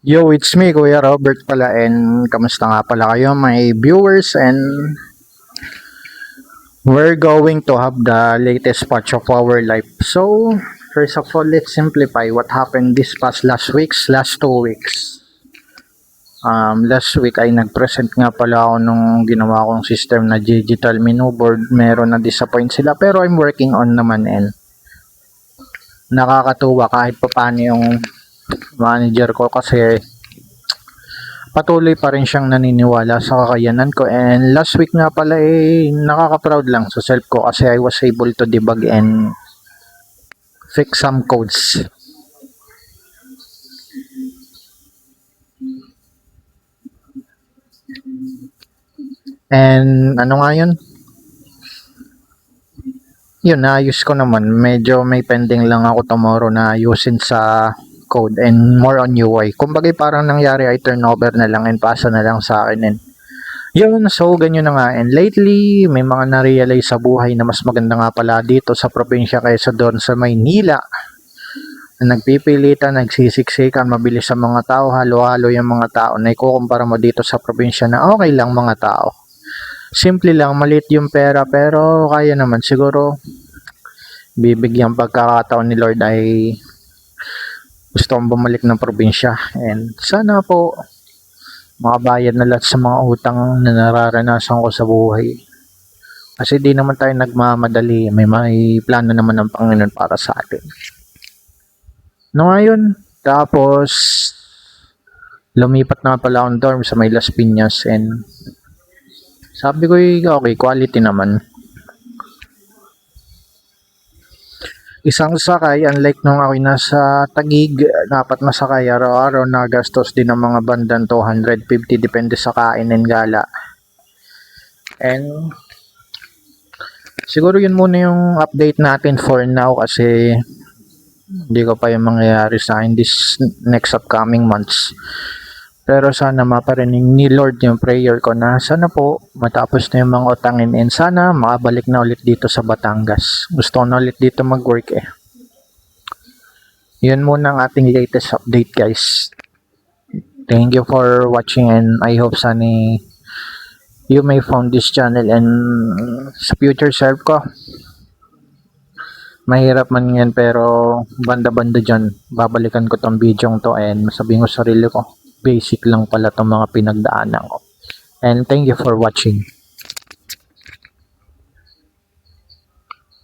Yo, it's me, Kuya Robert pala, and kamusta nga pala kayo, my viewers, and we're going to have the latest patch of our life. So, first of all, let's simplify what happened this last 2 weeks. Last week ay nag-present nga pala ako nung ginawa kong system na digital menu board. Meron na disappoint sila, pero I'm working on naman, and nakakatuwa kahit pa paano yung manager ko kasi patuloy pa rin siyang naniniwala sa kakayanan ko. And last week nga pala nakaka-proud lang sa self ko kasi I was able to debug and fix some codes. And ano nga yun? Yun, naayos ko naman. Medyo may pending lang ako tomorrow na ayusin sa code and more on UI. Kumbaga parang nangyari ay turnover na lang and pasa na lang sa akin. And yun, so ganyan na nga. And lately, may mga na-realize sa buhay na mas maganda nga pala dito sa probinsya kaysa doon sa Maynila. Nagpipilitan, nagsisiksikan, mabilis sa mga tao, halo-halo yung mga tao. Na ikukumpara mo dito sa probinsya na okay lang mga tao. Simple lang, maliit yung pera pero kaya naman. Siguro, bibigyan pagkakataon ni Lord ay gusto kong bumalik ng probinsya. And sana po, makabayad na lahat sa mga utang na nararanasan ko sa buhay. Kasi di naman tayo nagmamadali. May plano naman ng Panginoon para sa atin. No, ngayon, tapos, lumipat na pala akong dorm sa may Las Piñas and sabi ko okay, quality naman. Isang sakay, unlike nung ako nasa Taguig, dapat masakay araw-araw na gastos din ng mga bandan 250 depende sa kain and gala. And siguro yun muna yung update natin for now kasi hindi ko pa yung mangyayari sa akin this next upcoming months. Pero sana maparinig ni Lord yung prayer ko na sana po matapos na yung mga utangin and sana makabalik na ulit dito sa Batangas. Gusto ko na ulit dito mag-work eh. Yun muna ang ating latest update guys. Thank you for watching and I hope sana you may found this channel and sa future self ko. Mahirap man yan pero banda-banda dyan. Babalikan ko tong video to and sabihin ko sa sarili ko. Basic lang pala itong mga pinagdaanan ko. And thank you for watching.